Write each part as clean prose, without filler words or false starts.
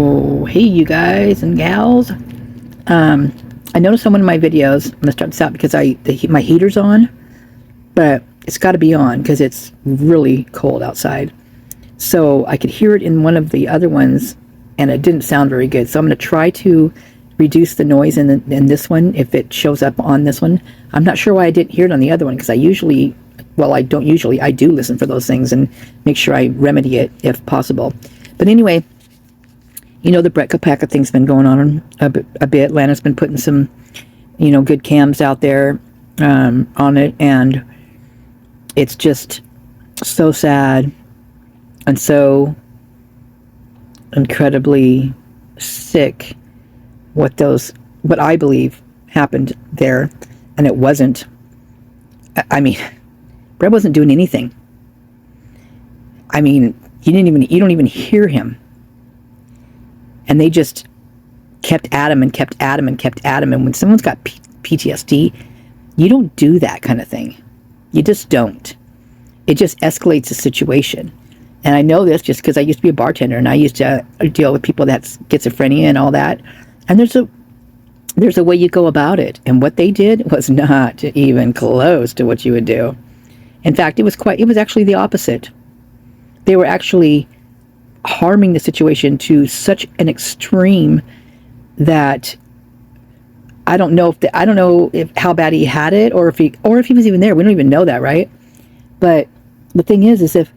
Oh, hey, you guys and gals. I noticed on one of my videos, I'm gonna start this out because my heater's on, but it's got to be on because it's really cold outside. So I could hear it in one of the other ones, and it didn't sound very good. So I'm gonna try to reduce the noise in this one if it shows up on this one. I'm not sure why I didn't hear it on the other one because I do listen for those things and make sure I remedy it if possible. But anyway. You know, the Brett Kopacka thing's been going on a bit. Lana's been putting some, good cams out there on it, and it's just so sad and so incredibly sick what I believe happened there, and it wasn't. I mean, Brett wasn't doing anything. I mean, you don't even hear him. And they just kept at him and kept at him and kept at him. And when someone's got PTSD, you don't do that kind of thing. You just don't. It just escalates the situation. And I know this just because I used to be a bartender and I used to deal with people that's schizophrenia and all that. And there's a way you go about it. And what they did was not even close to what you would do. In fact, it was actually the opposite. They were actually harming the situation to such an extreme that I don't know if how bad he had it or if he was even there. We don't even know that, right? But the thing is if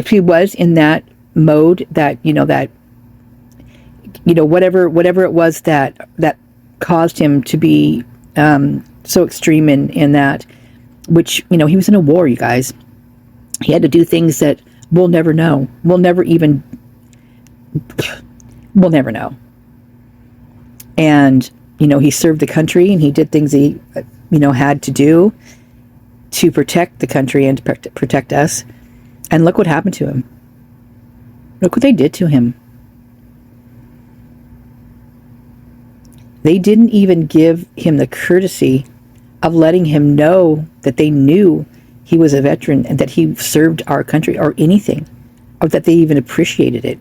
he was in that mode, that whatever it was that caused him to be so extreme in that, which he was in a war, you guys. He had to do things that we'll never know. We'll never know. And, he served the country and he did things he, had to do to protect the country and to protect us. And look what happened to him. Look what they did to him. They didn't even give him the courtesy of letting him know that they knew he was a veteran and that he served our country or anything, or that they even appreciated it.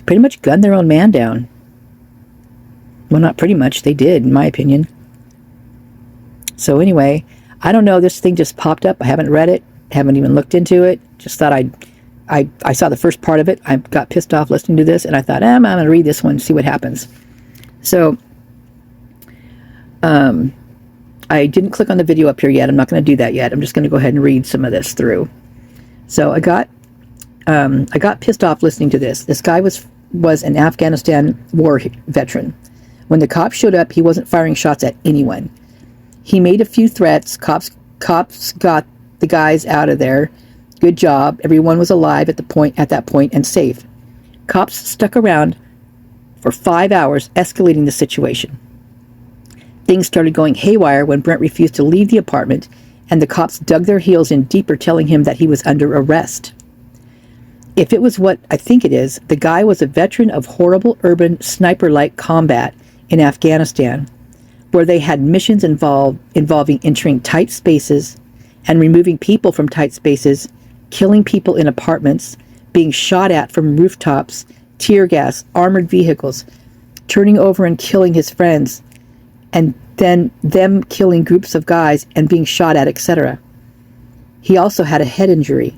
Pretty much gunned their own man down. Well, not pretty much. They did, in my opinion. So anyway, I don't know. This thing just popped up. I haven't read it. Haven't even looked into it. Just thought I saw the first part of it. I got pissed off listening to this, and I thought, I'm going to read this one and see what happens. So, I didn't click on the video up here yet. I'm not going to do that yet. I'm just going to go ahead and read some of this through. So I got pissed off listening to this. This guy was an Afghanistan war veteran. When the cops showed up, he wasn't firing shots at anyone. He made a few threats. Cops got the guys out of there. Good job. Everyone was alive at that point and safe. Cops stuck around for 5 hours, escalating the situation. Things started going haywire when Brent refused to leave the apartment, and the cops dug their heels in deeper, telling him that he was under arrest. If it was what I think it is, the guy was a veteran of horrible urban sniper-like combat in Afghanistan, where they had missions involving entering tight spaces and removing people from tight spaces, killing people in apartments, being shot at from rooftops, tear gas, armored vehicles, turning over and killing his friends, and then them killing groups of guys and being shot at, etc. He also had a head injury.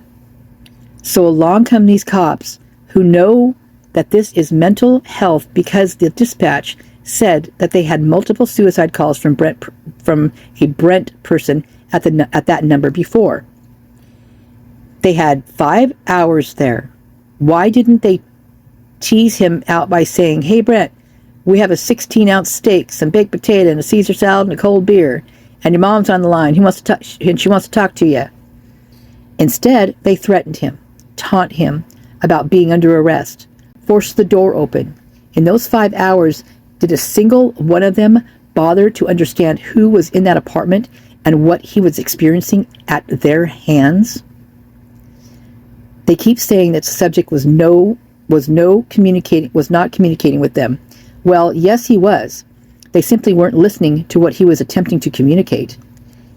So along come these cops who know that this is mental health because the dispatch said that they had multiple suicide calls from a Brent person at that number before. They had 5 hours there. Why didn't they tease him out by saying, "Hey, Brent, we have a 16-ounce steak, some baked potato, and a Caesar salad and a cold beer, and your mom's on the line. She wants to talk to you." Instead, they threatened him, taunt him about being under arrest, forced the door open. In those 5 hours, did a single one of them bother to understand who was in that apartment and what he was experiencing at their hands? They keep saying that the subject was not communicating with them. Well, yes, he was. They simply weren't listening to what he was attempting to communicate.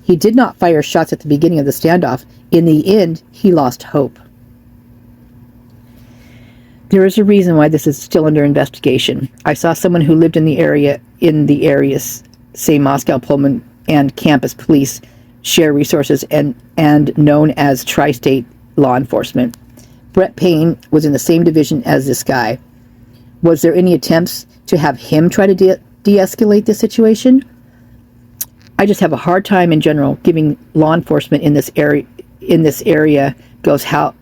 He did not fire shots at the beginning of the standoff. In the end, he lost hope. There is a reason why this is still under investigation. I saw someone who lived in the areas, say Moscow, Pullman, and campus police share resources and known as tri-state law enforcement. Brett Payne was in the same division as this guy. Was there any attempts to have him try to de-escalate the situation? I just have a hard time in general giving law enforcement in this area goes how.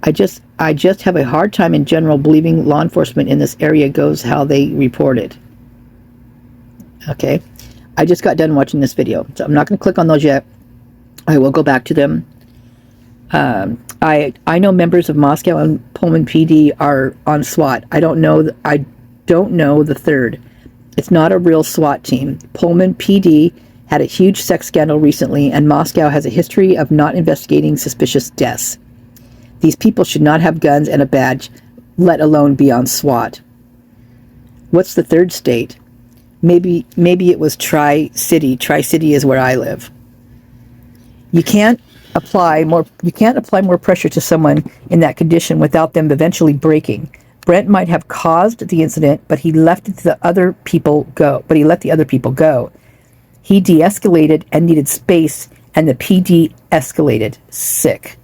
I just have a hard time in general believing law enforcement in this area goes how they report it. Okay, I just got done watching this video, so I'm not going to click on those yet. I will go back to them. I know members of Moscow and Pullman PD are on SWAT. I don't know the third. It's not a real SWAT team. Pullman PD had a huge sex scandal recently, and Moscow has a history of not investigating suspicious deaths. These people should not have guns and a badge, let alone be on SWAT. What's the third state? Maybe it was Tri-City. Tri-City is where I live. You can't apply more pressure to someone in that condition without them eventually breaking. Brent might have caused the incident, but he let the other people go. He de-escalated and needed space, and the PD escalated. Sick.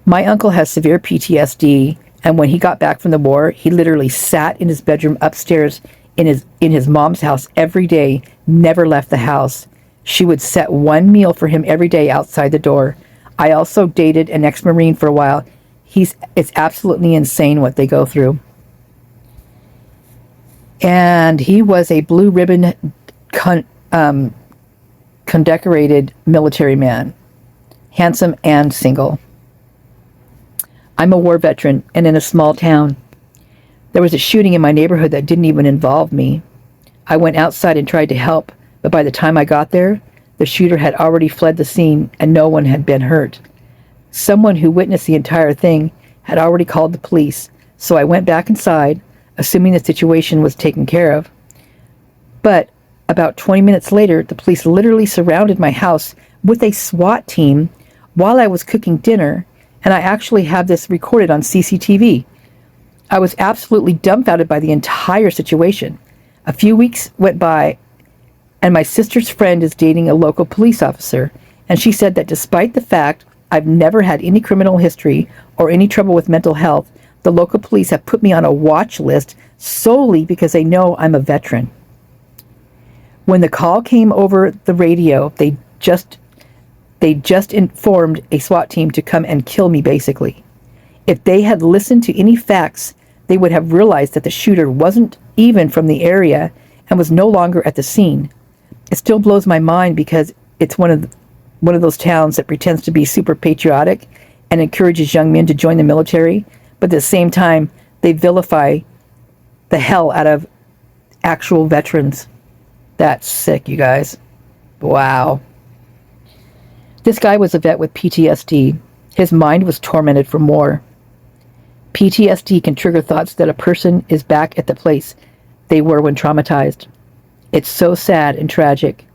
My uncle has severe PTSD, and when he got back from the war, he literally sat in his bedroom upstairs in his mom's house every day, never left the house. She would set one meal for him every day outside the door. I also dated an ex-Marine for a while. It's absolutely insane what they go through. And he was a blue ribbon condecorated military man, handsome and single. I'm a war veteran and in a small town. There was a shooting in my neighborhood that didn't even involve me. I went outside and tried to help, but by the time I got there, the shooter had already fled the scene and no one had been hurt. Someone who witnessed the entire thing had already called the police, so I went back inside, assuming the situation was taken care of. But about 20 minutes later, the police literally surrounded my house with a SWAT team while I was cooking dinner, and I actually have this recorded on CCTV. I was absolutely dumbfounded by the entire situation. A few weeks went by, and my sister's friend is dating a local police officer, and she said that despite the fact I've never had any criminal history or any trouble with mental health, the local police have put me on a watch list solely because they know I'm a veteran. When the call came over the radio, they just informed a SWAT team to come and kill me, basically. If they had listened to any facts, they would have realized that the shooter wasn't even from the area and was no longer at the scene. It still blows my mind because it's one of those towns that pretends to be super patriotic and encourages young men to join the military, but at the same time, they vilify the hell out of actual veterans. That's sick, you guys. Wow. This guy was a vet with PTSD. His mind was tormented from war. PTSD can trigger thoughts that a person is back at the place they were when traumatized. It's so sad and tragic.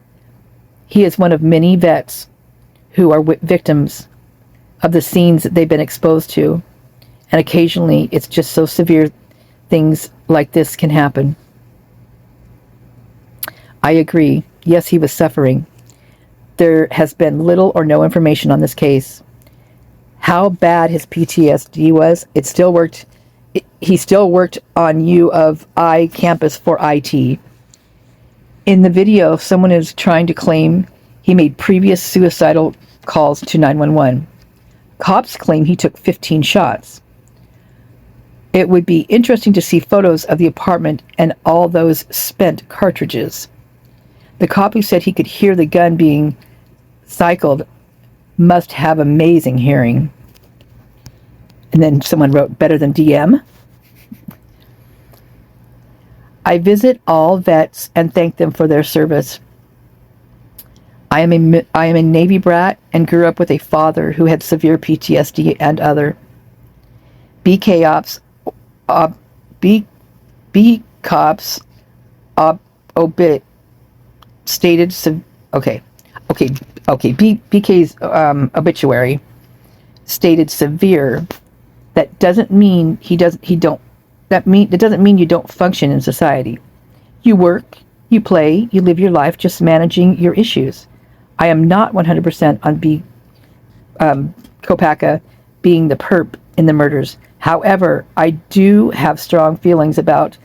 He is one of many vets who are victims of the scenes that they've been exposed to, and occasionally it's just so severe things like this can happen. I agree. Yes, he was suffering. There has been little or no information on this case. How bad his PTSD was, it still worked. He still worked on U of I campus for IT. In the video, someone is trying to claim he made previous suicidal calls to 911. Cops claim he took 15 shots. It would be interesting to see photos of the apartment and all those spent cartridges. The cop who said he could hear the gun being cycled must have amazing hearing. And then someone wrote, better than DM. I visit all vets and thank them for their service. I am a Navy brat and grew up with a father who had severe PTSD and other. BK cops obit stated Okay, okay, okay. BK's obituary stated severe. That doesn't mean that doesn't mean you don't function in society. You work, you play, you live your life just managing your issues. I am not 100% on Kopacka being the perp in the murders. However, I do have strong feelings about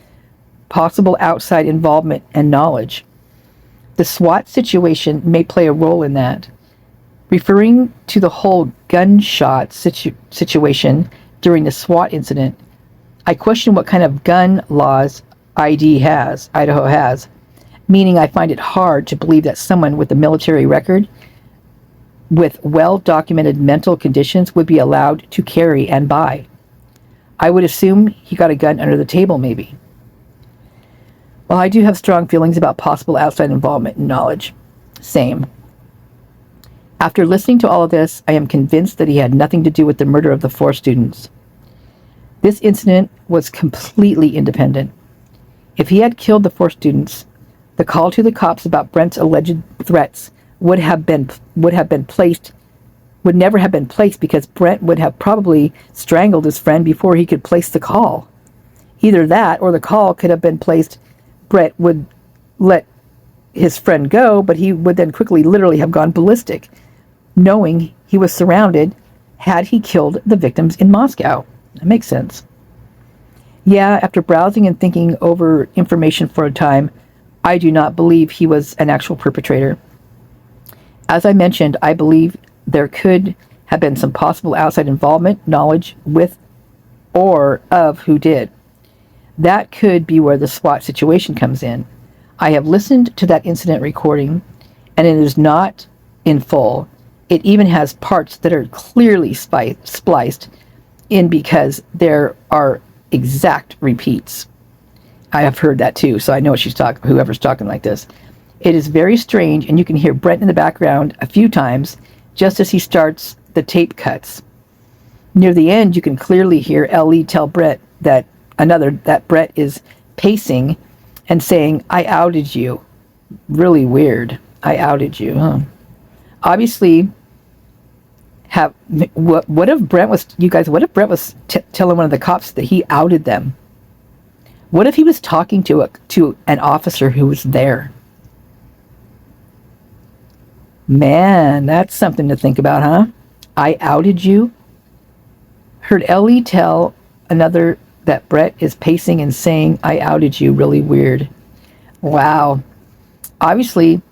possible outside involvement and knowledge. The SWAT situation may play a role in that. Referring to the whole gunshot situation during the SWAT incident, I question what kind of gun laws Idaho has, meaning I find it hard to believe that someone with a military record with well-documented mental conditions would be allowed to carry and buy. I would assume he got a gun under the table, maybe. While I do have strong feelings about possible outside involvement and knowledge, same. After listening to all of this, I am convinced that he had nothing to do with the murder of the 4 students. This incident was completely independent. If he had killed the 4 students, the call to the cops about Brent's alleged threats would never have been placed because Brent would have probably strangled his friend before he could place the call. Either that or the call could have been placed. Brent would let his friend go, but he would then quickly literally have gone ballistic, knowing he was surrounded had he killed the victims in Moscow. That makes sense. Yeah, after browsing and thinking over information for a time, I do not believe he was an actual perpetrator. As I mentioned, I believe there could have been some possible outside involvement, knowledge with or of who did. That could be where the SWAT situation comes in. I have listened to that incident recording, and it is not in full. It even has parts that are clearly spliced in because there are exact repeats. I have heard that too, so I know whoever's talking like this. It is very strange, and you can hear Brent in the background a few times just as he starts the tape cuts. Near the end, you can clearly hear Ellie tell Brett that Brett is pacing and saying, "I outed you." Really weird. I outed you, huh? Obviously, what if Brent was telling one of the cops that he outed them? What if he was talking to an officer who was there? Man, that's something to think about, huh? I outed you. Heard Ellie tell another that Brett is pacing and saying, "I outed you." Really weird. Wow. Obviously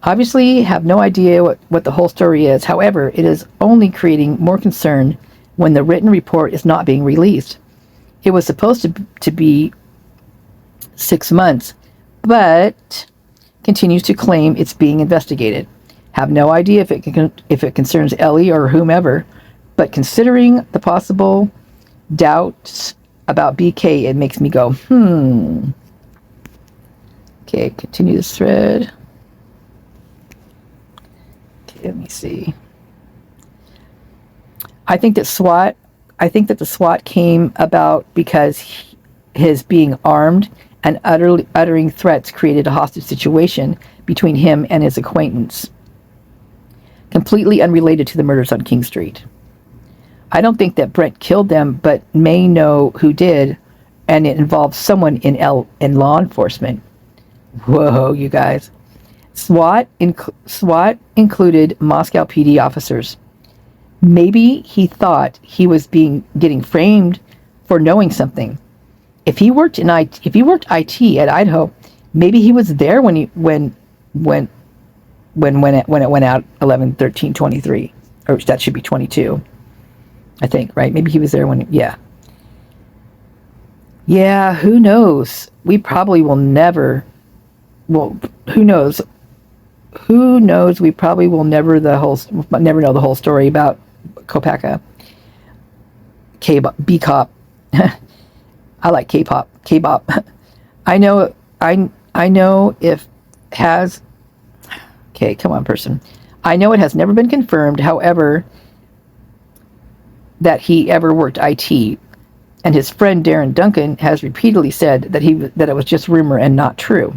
have no idea what the whole story is. However, it is only creating more concern when the written report is not being released. It was supposed to be 6 months, but continues to claim it's being investigated. Have no idea if it concerns Ellie or whomever, but considering the possible doubts about BK, it makes me go, Okay, continue this thread. Okay, let me see. I think that the SWAT came about because his being armed and uttering threats created a hostage situation between him and his acquaintance, completely unrelated to the murders on King Street. I don't think that Brent killed them, but may know who did, and it involves someone in law enforcement. Whoa, you guys. SWAT included Moscow PD officers. Maybe he thought he was getting framed for knowing something. If he worked IT at Idaho, maybe he was there when it went out 11/13/23, or that should be 22, I think, right? Maybe he was there yeah. Who knows? We probably will never. Well, who knows? Who knows? We probably will never know the whole story about Kopacka. B-Cop. I like K-pop. K-bop. I know if has. Okay, come on, person. I know it has never been confirmed, however, that he ever worked IT, and his friend Darren Duncan has repeatedly said that it was just rumor and not true.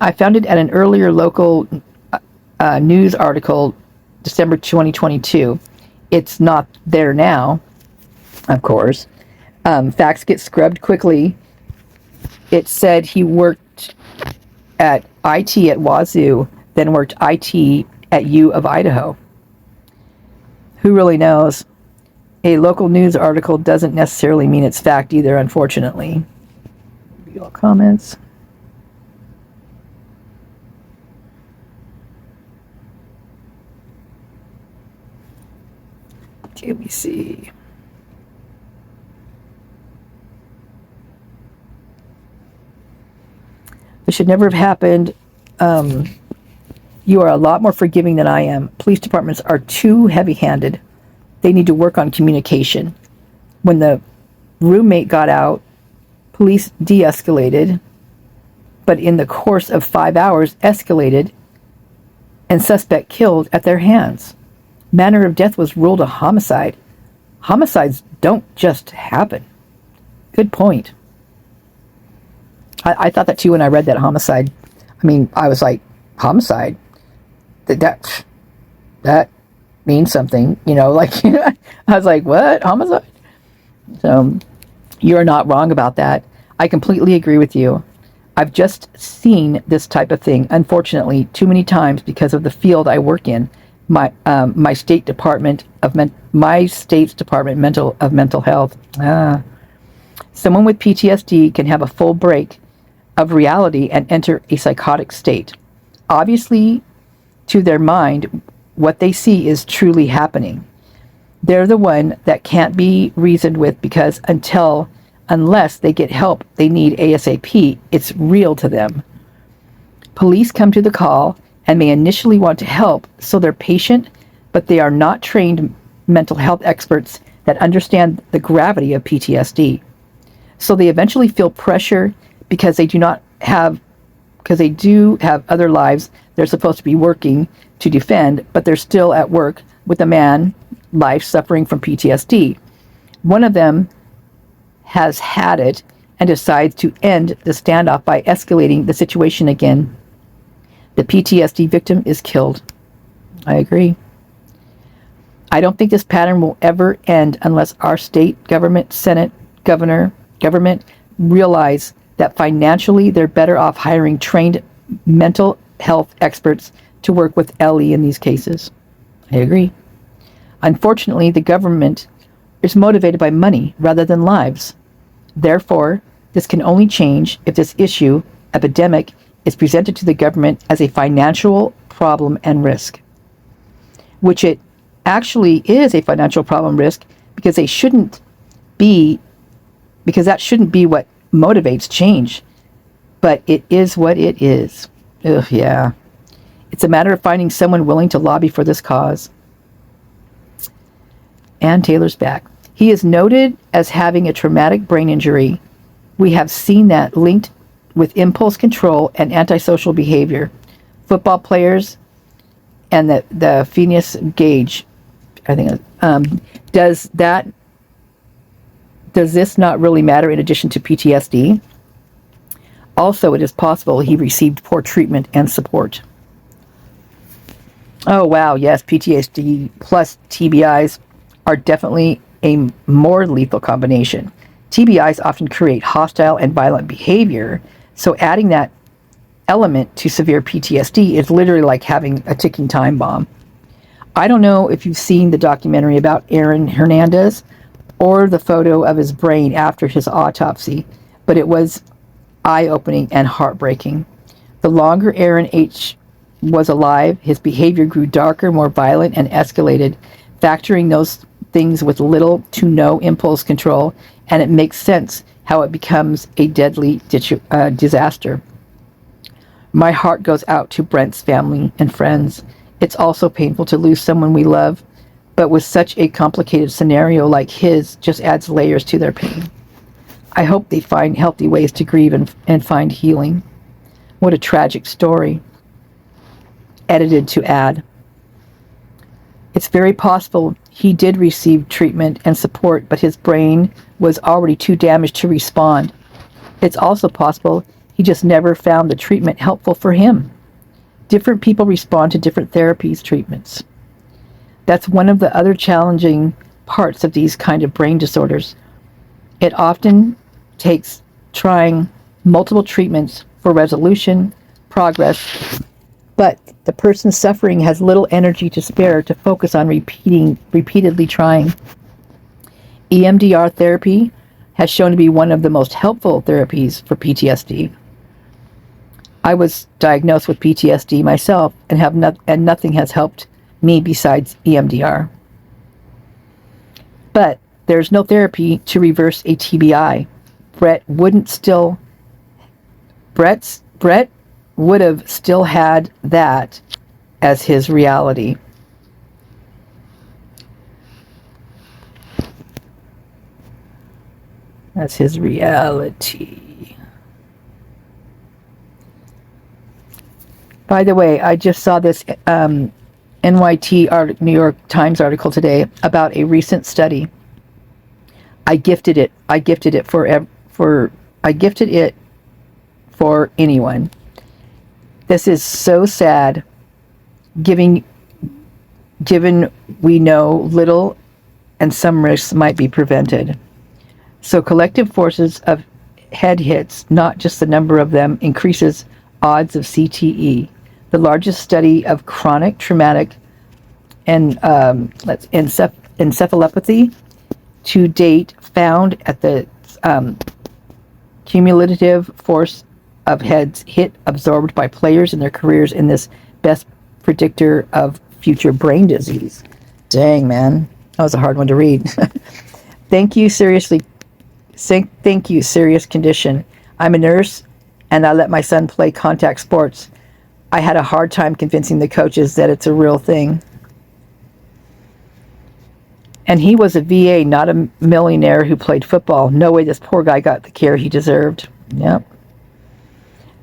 I found it at an earlier local news article, December 2022. It's not there now, of course. Facts get scrubbed quickly. It said he worked at IT at WSU, then worked IT at U of Idaho. Who really knows? A local news article doesn't necessarily mean it's fact either, unfortunately. All comments. Okay, let me see. This should never have happened. You are a lot more forgiving than I am. Police departments are too heavy-handed. They need to work on communication. When the roommate got out, police de-escalated, but in the course of 5 hours escalated, and suspect killed at their hands. Manner of death was ruled a homicide. Homicides don't just happen. Good point. I thought that too when I read that homicide. I mean, I was like, homicide? That means something, you know, like, I was like, what? Homicide? So, you're not wrong about that. I completely agree with you. I've just seen this type of thing, unfortunately, too many times because of the field I work in. My state's department of mental health. Someone with PTSD can have a full break of reality and enter a psychotic state. Obviously, to their mind, what they see is truly happening. They're the one that can't be reasoned with because unless they get help they need ASAP, it's real to them. Police come to the call and may initially want to help, so they're patient, but they are not trained mental health experts that understand the gravity of PTSD. So they eventually feel pressure because they do have other lives they're supposed to be working to defend, but they're still at work with a man, life suffering from PTSD. One of them has had it and decides to end the standoff by escalating the situation again. The PTSD victim is killed. I agree. I don't think this pattern will ever end unless our state government, Senate, government realize that financially they're better off hiring trained mental health experts to work with LE in these cases. I agree. Unfortunately, the government is motivated by money rather than lives. Therefore, this can only change if this epidemic, is presented to the government as a financial problem and risk. Which it actually is a financial problem risk because that shouldn't be what motivates change. But it is what it is. Ugh, yeah. It's a matter of finding someone willing to lobby for this cause. And Taylor's back. He is noted as having a traumatic brain injury. We have seen that linked with impulse control and antisocial behavior. Football players and the Phineas Gage, I think. Does this not really matter in addition to PTSD? Also, it is possible he received poor treatment and support. Oh, wow, yes, PTSD plus TBIs are definitely a more lethal combination. TBIs often create hostile and violent behavior, so adding that element to severe PTSD is literally like having a ticking time bomb. I don't know if you've seen the documentary about Aaron Hernandez or the photo of his brain after his autopsy, but it was eye-opening and heartbreaking. The longer Aaron H. was alive, his behavior grew darker, more violent, and escalated, factoring those things with little to no impulse control, and it makes sense how it becomes a deadly disaster. My heart goes out to Brent's family and friends. It's also painful to lose someone we love, but with such a complicated scenario like his, just adds layers to their pain. I hope they find healthy ways to grieve and find healing. What a tragic story. Edited to add. It's very possible he did receive treatment and support, but his brain was already too damaged to respond. It's also possible He just never found the treatment helpful for him. Different people respond to different therapies, treatments. That's one of the other challenging parts of these kind of brain disorders. It often takes trying multiple treatments for resolution, progress, but the person suffering has little energy to spare to focus on repeatedly trying. EMDR therapy has shown to be one of the most helpful therapies for PTSD. I was diagnosed with PTSD myself and nothing has helped me besides EMDR. But there's no therapy to reverse a TBI. Brett would have still had that as his reality. That's his reality. By the way, I just saw this NYT New York Times article today about a recent study. I gifted it for anyone. This is so sad, given we know little and some risks might be prevented. So collective forces of head hits, not just the number of them, increases odds of CTE. The largest study of chronic traumatic and encephalopathy to date found at the cumulative force of heads hit absorbed by players in their careers in this best predictor of future brain disease. Dang, man. That was a hard one to read. Thank you, serious condition. I'm a nurse and I let my son play contact sports. I had a hard time convincing the coaches that it's a real thing. And he was a VA, not a millionaire who played football. No way this poor guy got the care he deserved. Yep.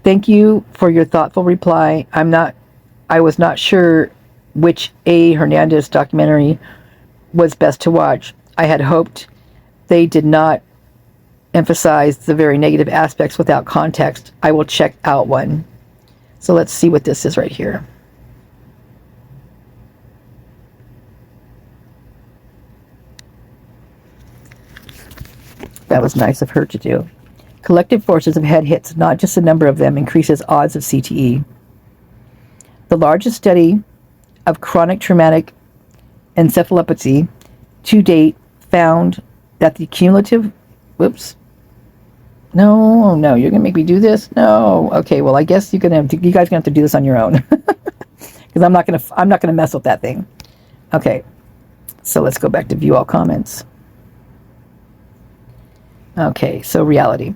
Thank you for your thoughtful reply. I was not sure which A. Hernandez documentary was best to watch. I had hoped they did not emphasize the very negative aspects without context. I will check out one. So let's see what this is right here. That was nice of her to do. Collective forces of head hits, not just the number of them, increases odds of CTE. The largest study of chronic traumatic encephalopathy to date found that the cumulative... Whoops. No, you're gonna make me do this? No. Okay, well, I guess you guys are gonna have to do this on your own. Because I'm not gonna mess with that thing. Okay. So let's go back to view all comments. Okay, so reality.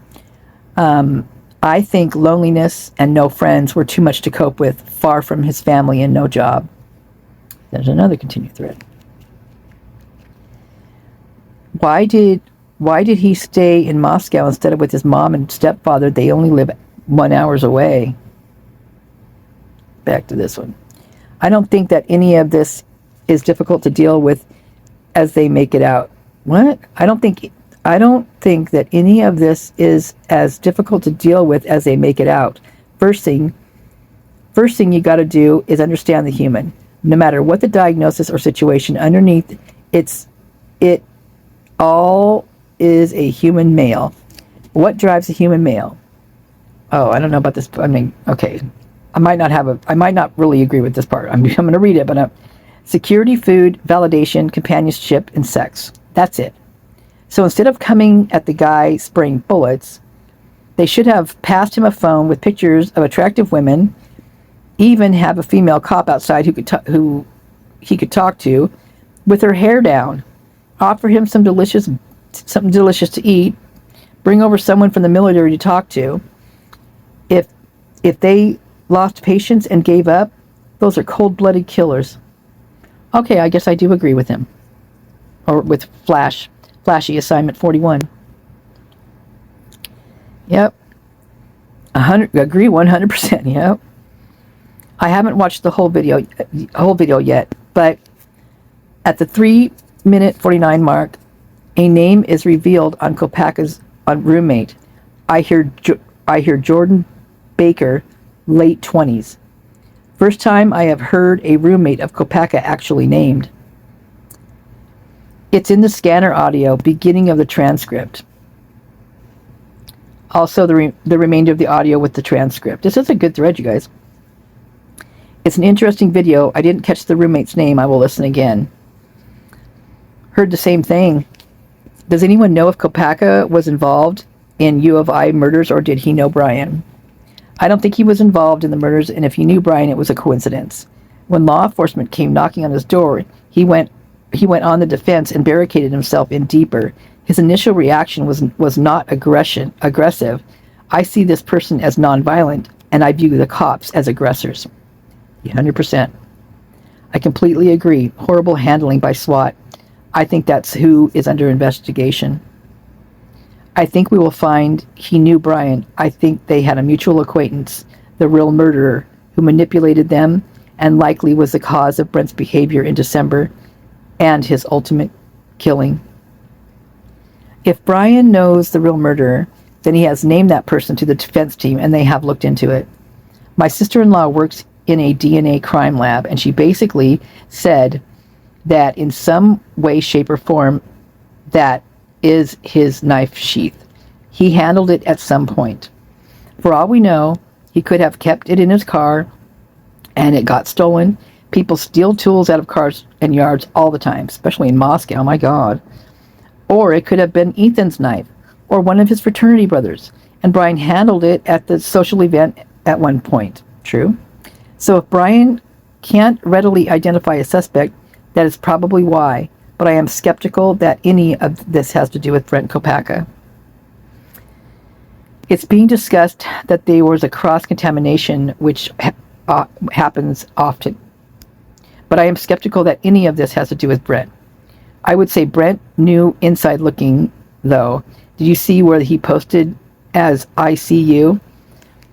I think loneliness and no friends were too much to cope with, far from his family and no job. There's another continued thread. Why did he stay in Moscow instead of with his mom and stepfather? They only live 1 hour away. Back to this one. I don't think that any of this is difficult to deal with as they make it out. What? I don't think that any of this is as difficult to deal with as they make it out. First thing you got to do is understand the human. No matter what the diagnosis or situation underneath, it all is a human male. What drives a human male? Oh, I don't know about this. I mean, okay. I might not really agree with this part. I'm going to read it, but security, food, validation, companionship, and sex. That's it. So instead of coming at the guy spraying bullets, they should have passed him a phone with pictures of attractive women, even have a female cop outside who he could talk to with her hair down, offer him something delicious to eat, bring over someone from the military to talk to. If they lost patience and gave up, those are cold-blooded killers. Okay, I guess I do agree with him. Or with Flashy assignment 41. Yep. Agree 100%. Yep. I haven't watched the whole video yet, but at the 3-minute 49 mark, a name is revealed on Kopacka's roommate. I hear Jordan Baker, late 20s. First time I have heard a roommate of Kopacka actually named. It's in the scanner audio, beginning of the transcript. Also, the remainder of the audio with the transcript. This is a good thread, you guys. It's an interesting video. I didn't catch the roommate's name. I will listen again. Heard the same thing. Does anyone know if Kopacka was involved in U of I murders, or did he know Brian? I don't think he was involved in the murders, and if he knew Brian, it was a coincidence. When law enforcement came knocking on his door, he went on the defense and barricaded himself in deeper. His initial reaction was not aggressive. I see this person as nonviolent, and I view the cops as aggressors. 100%. I completely agree. Horrible handling by SWAT. I think that's who is under investigation. I think we will find he knew Brian. I think they had a mutual acquaintance, the real murderer, who manipulated them and likely was the cause of Brent's behavior in December and his ultimate killing. If Brian knows the real murderer, then he has named that person to the defense team, and they have looked into it. My sister-in-law works in a DNA crime lab, and she basically said that in some way, shape, or form, that is his knife sheath. He handled it at some point. For all we know, he could have kept it in his car, and it got stolen. People steal tools out of cars and yards all the time, especially in Moscow, my God. Or it could have been Ethan's knife, or one of his fraternity brothers, and Brian handled it at the social event at one point. True? So if Brian can't readily identify a suspect, that is probably why, but I am skeptical that any of this has to do with Brent Kopacka. It's being discussed that there was a cross-contamination, which happens often, but I am skeptical that any of this has to do with Brent. I would say Brent knew inside looking, though. Did you see where he posted as I see you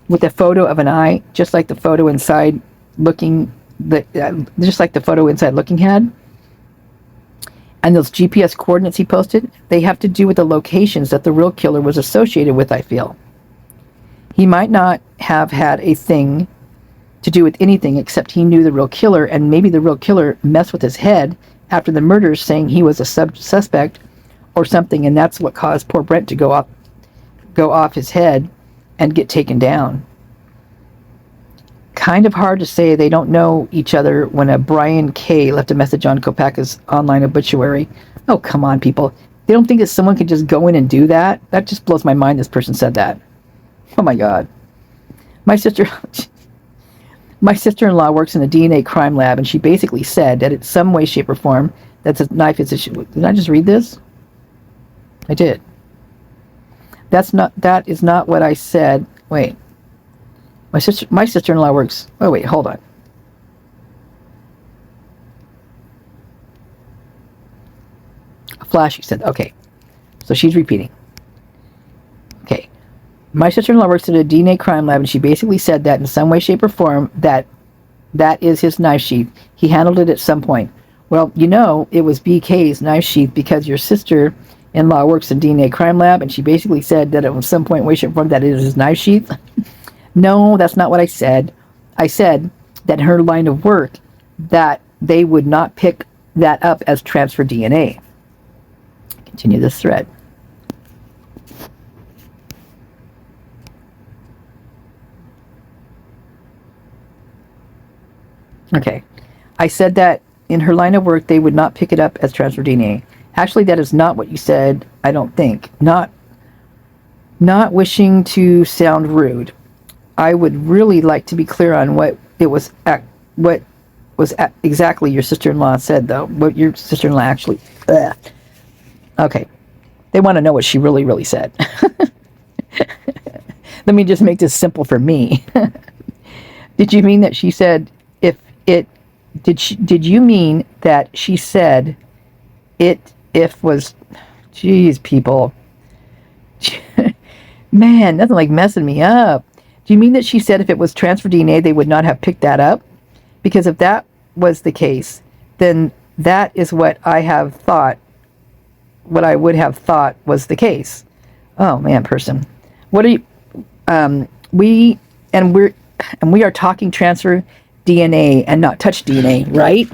with a photo of an eye, just like the photo inside looking, just like the photo inside looking had? And those GPS coordinates he posted, they have to do with the locations that the real killer was associated with, I feel. He might not have had a thing to do with anything except he knew the real killer, and maybe the real killer messed with his head after the murders, saying he was a suspect or something, and that's what caused poor Brent to go off his head and get taken down. Kind of hard to say they don't know each other when a Brian K. left a message on Kopacka's online obituary. Oh, come on, people. They don't think that someone could just go in and do that? That just blows my mind this person said that. Oh my God. My sister-in-law works in a DNA crime lab, and she basically said that in some way, shape, or form, that's a knife is issue. Did I just read this? I did. That is not what I said. Wait. My sister-in-law works. Oh wait, hold on. A flash, you said. Okay. So she's repeating. Okay. My sister-in-law works at a DNA crime lab, and she basically said that in some way, shape, or form, that is his knife sheath. He handled it at some point. Well, you know, it was BK's knife sheath because your sister-in-law works in DNA crime lab, and she basically said that at some point, way, shape, or form, that it is his knife sheath. No, that's not what I said. I said that in her line of work, that they would not pick that up as transfer DNA. Continue this thread. Okay. I said that in her line of work, they would not pick it up as transfer DNA. Actually, that is not what you said, I don't think. Not wishing to sound rude. I would really like to be clear on what exactly your sister-in-law said, though. What your sister-in-law actually... Ugh. Okay. They want to know what she really, really said. Let me just make this simple for me. Did you mean that she said did you mean that she said if was... Jeez, people. Man, nothing like messing me up. Do you mean that she said if it was transfer DNA, they would not have picked that up? Because if that was the case, then that is what I would have thought was the case. Oh man, person. What are you, And we are talking transfer DNA and not touch DNA, right?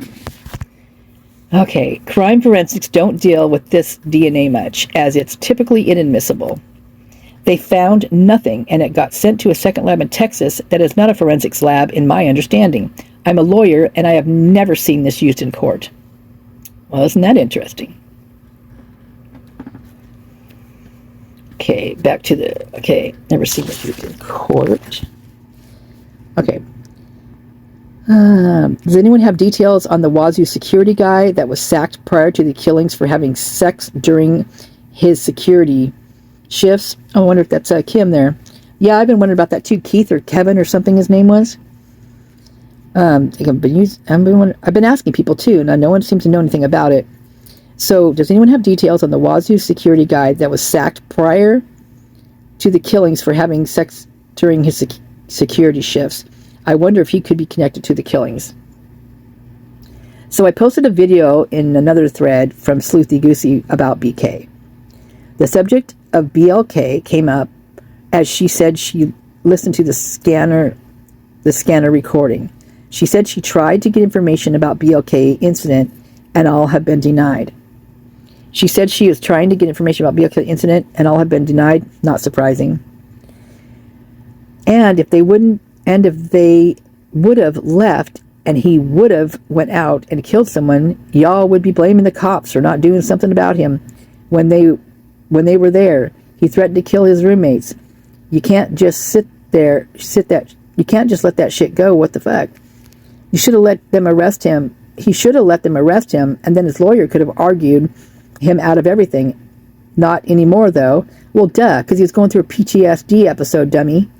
Okay, crime forensics don't deal with this DNA much, as it's typically inadmissible. They found nothing, and it got sent to a second lab in Texas that is not a forensics lab, in my understanding. I'm a lawyer, and I have never seen this used in court. Well, isn't that interesting? Okay, back to the... Okay, never seen this used in court. Okay. Does anyone have details on the WSU security guy that was sacked prior to the killings for having sex during his security shifts? Oh, I wonder if that's Kim there. Yeah, I've been wondering about that too. Keith or Kevin or something his name was. I've been asking people too, and no one seems to know anything about it. So, does anyone have details on the WSU security guy that was sacked prior to the killings for having sex during his security shifts? I wonder if he could be connected to the killings. So I posted a video in another thread from Sleuthy Goosey about BK. The subject of BLK came up as she said she listened to the scanner recording. She said she tried to get information about BLK incident and all have been denied. She said she was trying to get information about BLK incident and all have been denied. Not surprising. And if they would have left and he would have went out and killed someone, y'all would be blaming the cops for not doing something about him when they were there. He threatened to kill his roommates. You can't just you can't just let that shit go. What the fuck? You should have let them arrest him. He should have let them arrest him, and then his lawyer could have argued him out of everything. Not anymore, though. Well, duh, because he was going through a PTSD episode, dummy.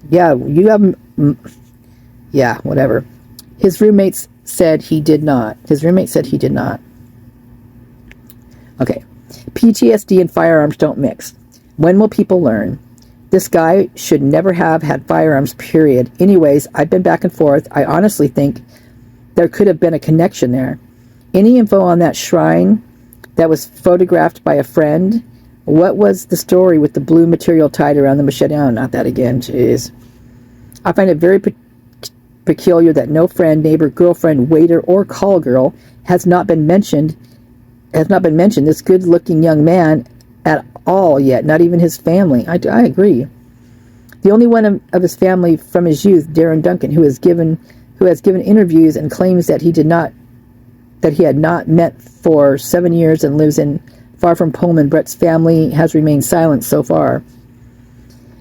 Yeah, you have... Yeah, whatever. His roommates said he did not. Okay. PTSD and firearms don't mix. When will people learn? This guy should never have had firearms, period. Anyways, I've been back and forth. I honestly think there could have been a connection there. Any info on that shrine that was photographed by a friend? What was the story with the blue material tied around the machete? Oh, not that again. Jeez. I find it very peculiar that no friend, neighbor, girlfriend, waiter, or call girl has not been mentioned. This good-looking young man at all yet. Not even his family. I agree. The only one of his family from his youth, Darren Duncan, who has given interviews and claims that he had not met for 7 years and lives in far from Pullman. Brett's family has remained silent so far.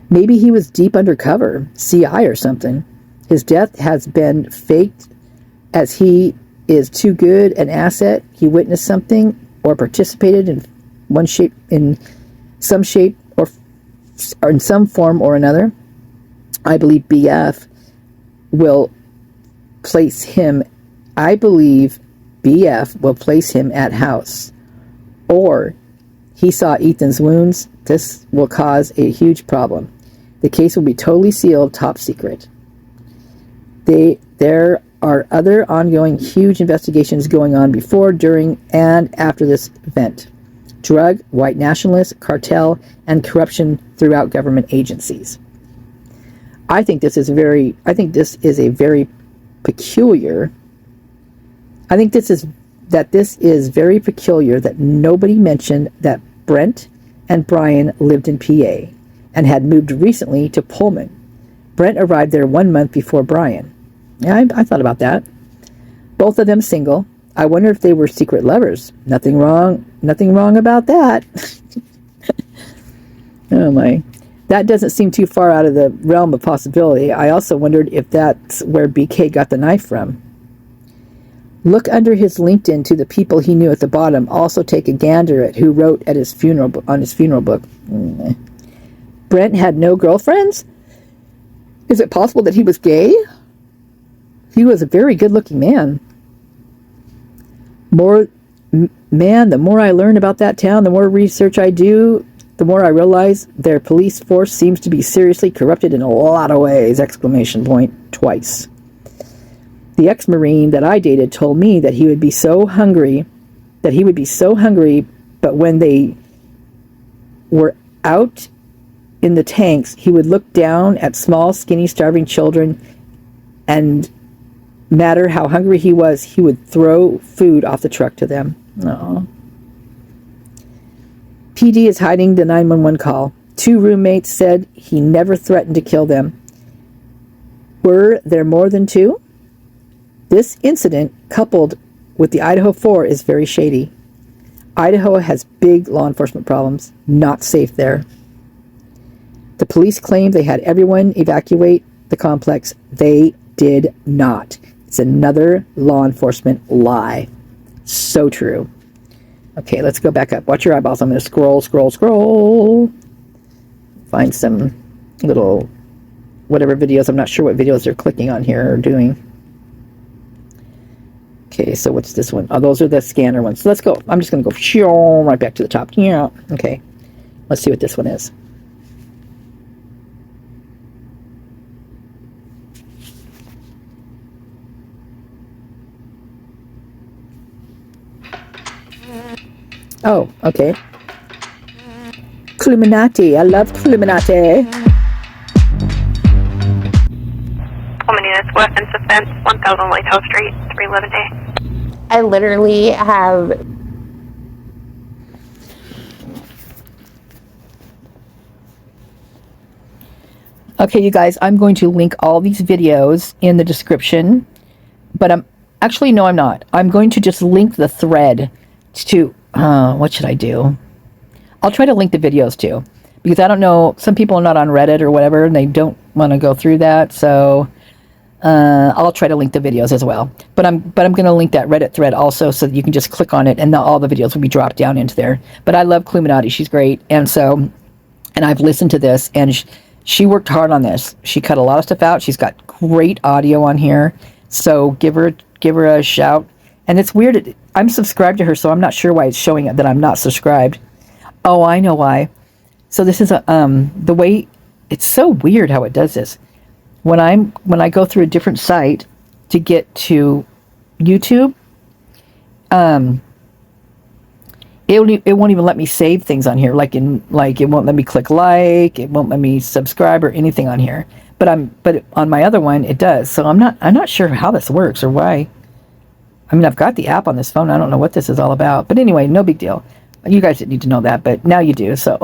Maybe he was deep undercover, CI or something. His death has been faked as he is too good an asset. He witnessed something or participated in some shape or in some form or another. I believe BF will place him at house. Or he saw Ethan's wounds. This will cause a huge problem. The case will be totally sealed, top secret. There are other ongoing huge investigations going on before, during, and after this event. Drug, white nationalists, cartel, and corruption throughout government agencies. I think this is very peculiar. I think this is very peculiar that nobody mentioned that Brent and Brian lived in PA and had moved recently to Pullman. Brent arrived there 1 month before Brian. Yeah, I thought about that. Both of them single. I wonder if they were secret lovers. Nothing wrong about that. Oh my. That doesn't seem too far out of the realm of possibility. I also wondered if that's where BK got the knife from. Look under his LinkedIn to the people he knew at the bottom. Also take a gander at who wrote at his funeral on his funeral book. Brent had no girlfriends? Is it possible that he was gay? He was a very good-looking man. The more I learn about that town, the more research I do, the more I realize their police force seems to be seriously corrupted in a lot of ways! ! Twice. The ex-Marine that I dated told me that he would be so hungry, but when they were out in the tanks, he would look down at small, skinny, starving children, and matter how hungry he was, he would throw food off the truck to them. Aww. PD is hiding the 911 call. 2 roommates said he never threatened to kill them. Were there more than 2? This incident, coupled with the Idaho 4, is very shady. Idaho has big law enforcement problems. Not safe there. The police claimed they had everyone evacuate the complex. They did not. It's another law enforcement lie. So true. Okay, let's go back up. Watch your eyeballs. I'm going to scroll. Find some little whatever videos. I'm not sure what videos they're clicking on here or doing. Okay, so what's this one? Oh, those are the scanner ones. So let's go. I'm just going to go right back to the top. Yeah. Okay, let's see what this one is. Oh, okay. Illuminati. I love Illuminati. Units, weapons offense, 1000 Lighthouse Street, 311A. I literally have... Okay, you guys, I'm going to link all these videos in the description, but I'm not. I'm going to just link the thread to, what should I do? I'll try to link the videos too, because I don't know, some people are not on Reddit or whatever, and they don't want to go through that, so I'll try to link the videos as well. But I'm going to link that Reddit thread also, so that you can just click on it, and all the videos will be dropped down into there. But I love Illuminati. She's great, and I've listened to this, and she worked hard on this. She cut a lot of stuff out. She's got great audio on here, so give her a shout. And it's weird. I'm subscribed to her, so I'm not sure why it's showing that I'm not subscribed. Oh, I know why. So this is the way. It's so weird how it does this. When I go through a different site to get to YouTube, it won't even let me save things on here. Like it won't let me click like, it won't let me subscribe or anything on here. But on my other one it does. So I'm not sure how this works or why. I mean, I've got the app on this phone. I don't know what this is all about. But anyway, no big deal. You guys didn't need to know that, but now you do. So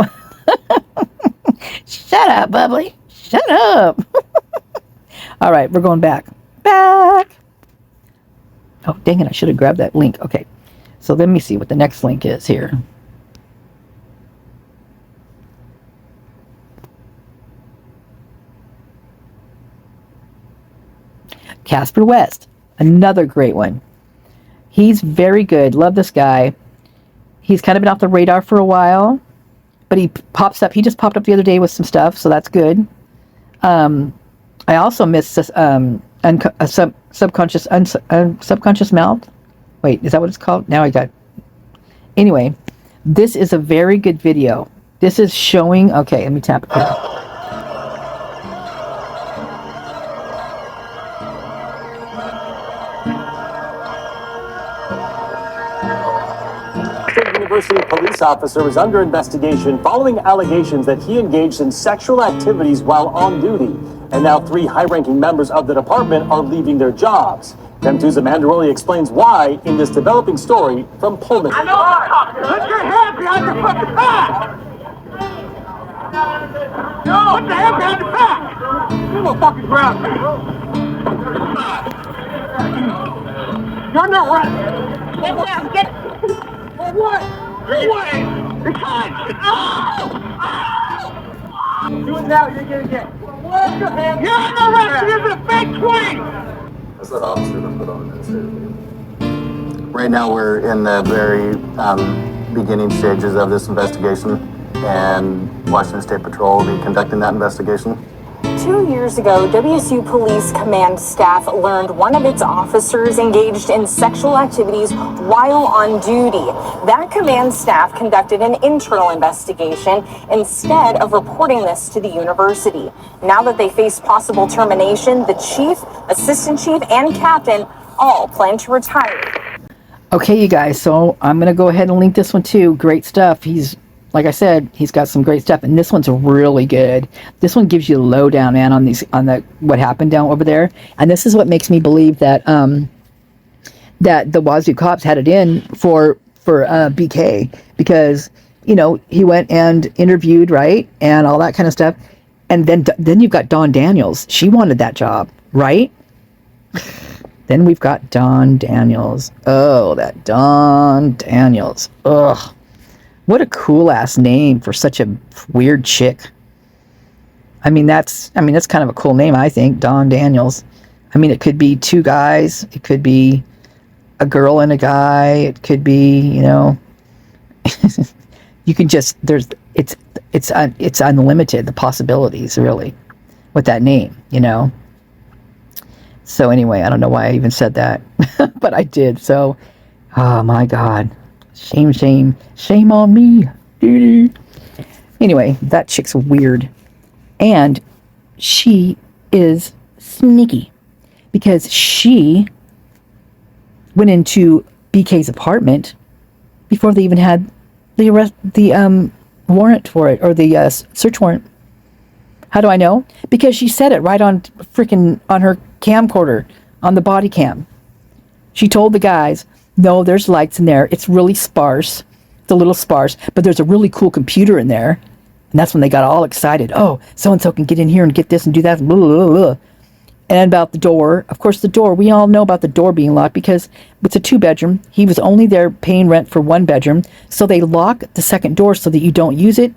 shut up, bubbly. Shut up. All right, we're going back. Oh, dang it. I should have grabbed that link. Okay. So let me see what the next link is here. Casper West, another great one. He's very good. Love this guy. He's kind of been off the radar for a while, but he pops up. He just popped up the other day with some stuff, so that's good. I also missed subconscious mouth. Wait, is that what it's called? Now I got... Anyway, this is a very good video. This is showing... Okay, let me tap it here. University police officer is under investigation following allegations that he engaged in sexual activities while on duty. And now 3 high-ranking members of the department are leaving their jobs. M2's Amanda Rowley explains why in this developing story from Pullman. I know. Put your hand behind your fucking back. No, put your hand behind your back. You will fucking grab me. You're not right. Get down. Get. For what? For what? Because. Do it now. You're gonna get. Put your hand. You're not right. This is a fake swing. That's that officer to put on administrative. Right now we're in the very beginning stages of this investigation, and Washington State Patrol will be conducting that investigation. 2 years ago, WSU Police Command staff learned one of its officers engaged in sexual activities while on duty. That command staff conducted an internal investigation instead of reporting this to the university. Now that they face possible termination, the chief, assistant chief, and captain all plan to retire. Okay, you guys, so I'm going to go ahead and link this one too. Great stuff. He's like I said, he's got some great stuff, and this one's really good. This one gives you the lowdown, man, on what happened down over there, and this is what makes me believe that that the Wazoo cops had it in for BK, because he went and interviewed, right, and all that kind of stuff, and then you've got Dawn Daniels. She wanted that job, right? Then we've got Dawn Daniels. Oh, that Dawn Daniels. Ugh. What a cool ass name for such a weird chick. That's kind of a cool name, I think, Dawn Daniels. It could be two guys, it could be a girl and a guy, it could be, you can just it's unlimited, the possibilities, really, with that name, So anyway, I don't know why I even said that, but I did. So, oh my God. Shame on me. Anyway, that chick's weird. And she is sneaky, because she went into BK's apartment before they even had the warrant for it, or the search warrant. How do I know? Because she said it right on her camcorder, on the body cam. She told the guys, no, there's lights in there. It's really sparse. It's a little sparse, but there's a really cool computer in there. And that's when they got all excited. Oh, so-and-so can get in here and get this and do that. Blah, blah, blah. And about the door. Of course, the door. We all know about the door being locked because it's a 2-bedroom. He was only there paying rent for 1 bedroom. So they lock the second door so that you don't use it,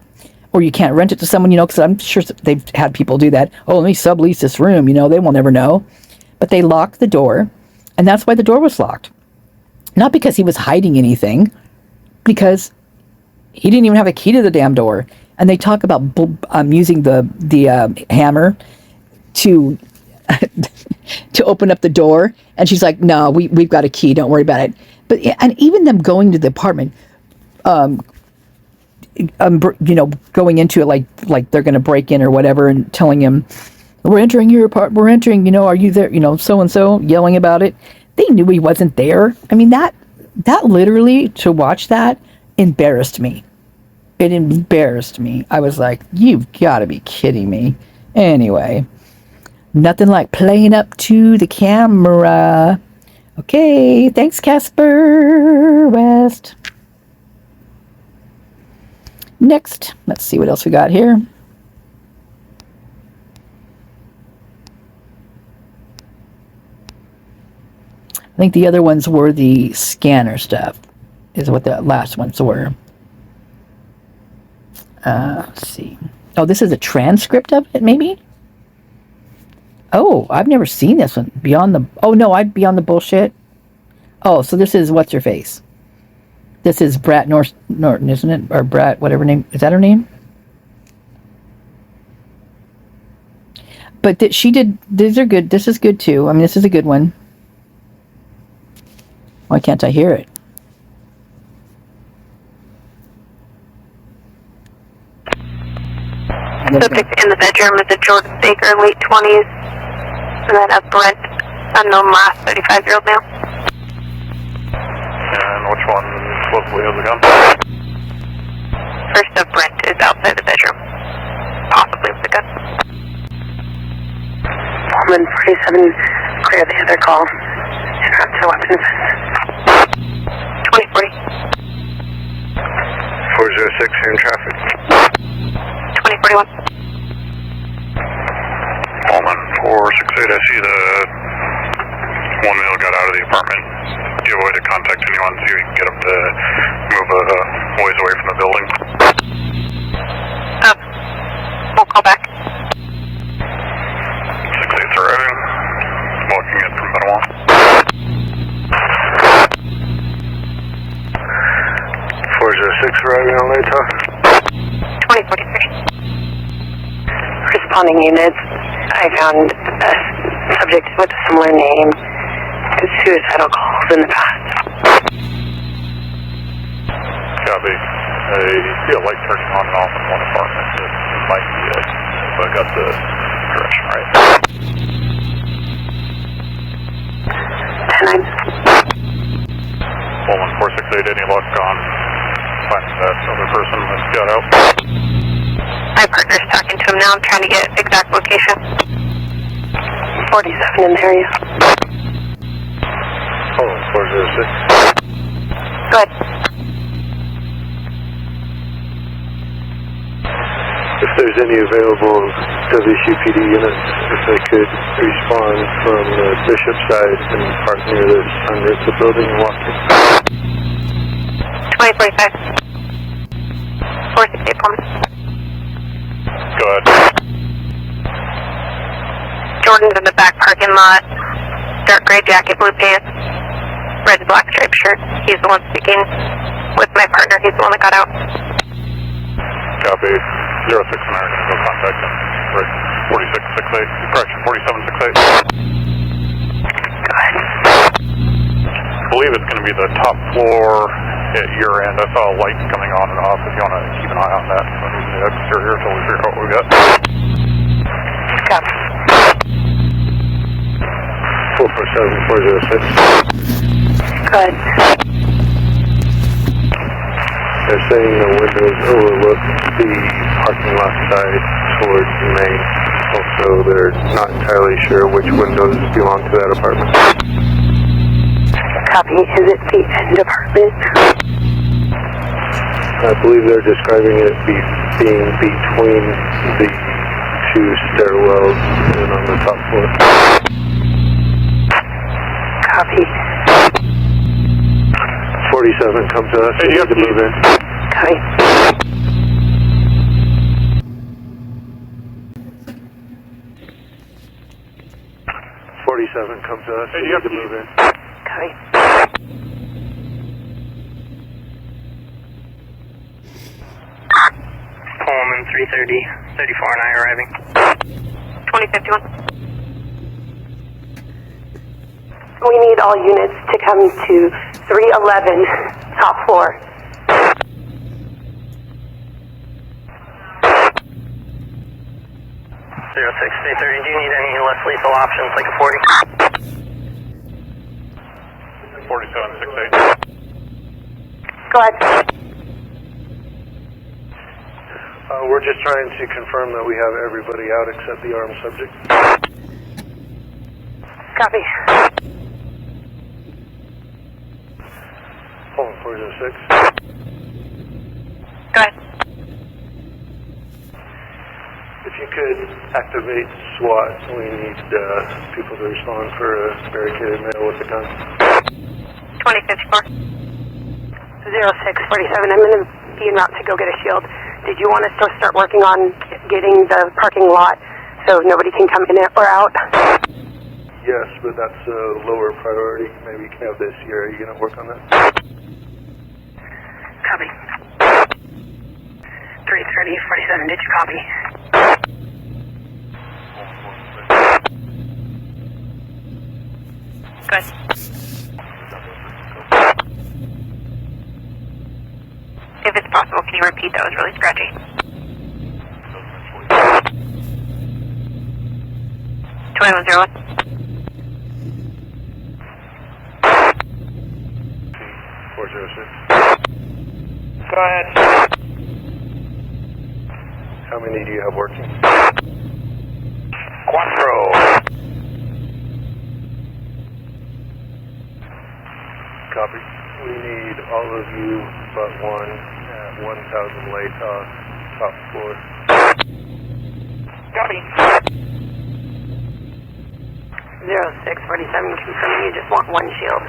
or you can't rent it to someone, because I'm sure they've had people do that. Oh, let me sublease this room. They will never know. But they locked the door, and that's why the door was locked. Not because he was hiding anything, because he didn't even have a key to the damn door. And they talk about using the hammer to to open up the door. And she's like, no, we've got a key. Don't worry about it. And even them going to the apartment, going into it like they're going to break in or whatever, and telling him, we're entering your apartment. We're entering, are you there? So-and-so, yelling about it. They knew he wasn't there. That literally, to watch that, embarrassed me. It embarrassed me. I was like, you've got to be kidding me. Anyway, nothing like playing up to the camera. Okay, thanks, Casper West. Next, let's see what else we got here. I think the other ones were the scanner stuff, is what the last ones were. Let's see. Oh, this is a transcript of it, maybe? Oh, I've never seen this one. Beyond the bullshit. Oh, so this is what's her face. This is Brat Norton, isn't it? Or Brat, whatever name. Is that her name? But these are good. This is good too. This is a good one. Why can't I hear it? Subject in the bedroom is a Jordan Baker, late 20s, and then a Brent, unknown last, 35-year-old male. And which one supposedly has a gun? First, a Brent is outside the bedroom, possibly with a gun. Woman 47, clear the other call. Interrupt to weapons. 2040. 406 here in traffic. 2041. Woman 468, I see the one male got out of the apartment. Do you have a way to contact anyone so you can get him to move a ways away from the building? We'll call back. 68's arriving. Walking in from Benoit. 406 arriving on later. 2043. Responding units, I found a subject with a similar name to suicidal calls in the past. Copy. I see a light turning on and off in one apartment. It might be it, but I got the direction right. 10-9. Woman 468, any luck on find that other person that's got out. My partner's talking to him now. I'm trying to get exact location. 47 in the area. Oh, 406. Go ahead. If there's any available WCPD units, if they could respond from the Bishop side and park near this unrented building and walk in. 2045. 468 Pullman. Go ahead. Jordan's in the back parking lot. Dark gray jacket, blue pants, red and black striped shirt. He's the one speaking with my partner. He's the one that got out. Copy. 06 American, go contact him. Right. 4668, correction, 4768. Go ahead. I believe it's going to be the top floor at your end. I saw a light coming on and off. If you want to keep an eye on that. So I'm using the exterior until we figure out what we got. Copy. 447406. Go ahead. They're saying the windows overlook the parking lot side towards the main. Also, they're not entirely sure which windows belong to that apartment. Copy. Is it the end apartment? I believe they're describing it being between the two stairwells and on the top floor. Copy. 47, come to us. You have to move in. Copy. Come to us. You have to move in. Copy. Pullman 330, 34 and I arriving. 2051. We need all units to come to 311, top floor. 06-330, do you need any less lethal options like a 40? 4768. Go ahead. We're just trying to confirm that we have everybody out except the armed subject. Copy. Pullman 406. Go ahead. If you could activate SWAT, we need people to respond for a barricaded male with a gun. 2054. 0647, I'm going to be en route to go get a shield. Did you want us to start working on getting the parking lot so nobody can come in or out? Yes, but that's a lower priority. Maybe you can have this year. Are you going to work on that? Copy. 330-47, did you copy? Good. If it's possible, can you repeat? That was really scratchy. 2101. 406. Go ahead. How many do you have working? Quattro. Copy. We need all of you but one at 1000 late top floor. Copy. 0647, confirming you just want one shield.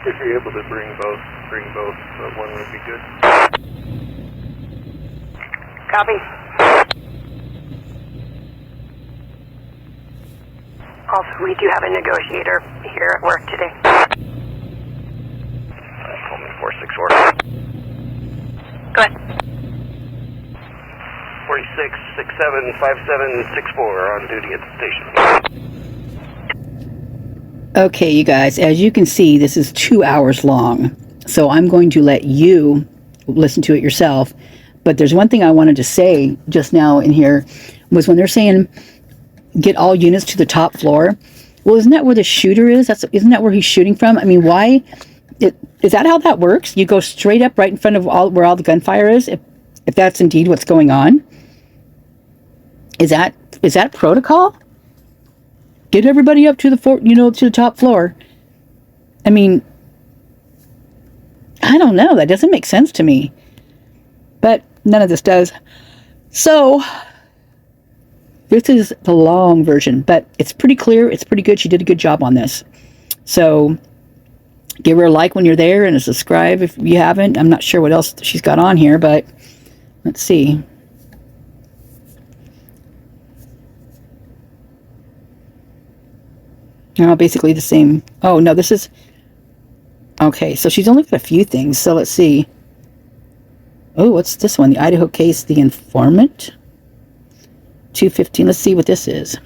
If you're able to bring both, but one would be good. Copy. Also, we do have a negotiator here at work today. Pullman 464. Go ahead. 46675764 on duty at the station. Okay, you guys, as you can see, this is 2 hours long. So I'm going to let you listen to it yourself. But there's one thing I wanted to say just now in here was when they're saying get all units to the top floor. Well, isn't that where the shooter is? Isn't that where he's shooting from? I mean, why? Is that how that works? You go straight up right in front of where all the gunfire is, if that's indeed what's going on? Is that protocol? Get everybody up to the to the top floor. I mean, I don't know. That doesn't make sense to me. But none of this does. So this is the long version, but it's pretty clear. It's pretty good. She did a good job on this. So give her a like when you're there and a subscribe if you haven't. I'm not sure what else she's got on here, but let's see. Oh, basically the same. Oh, no, this is... Okay, so she's only got a few things, so let's see. Oh, what's this one? The Idaho case, the Informant. 215. Let's see what this is.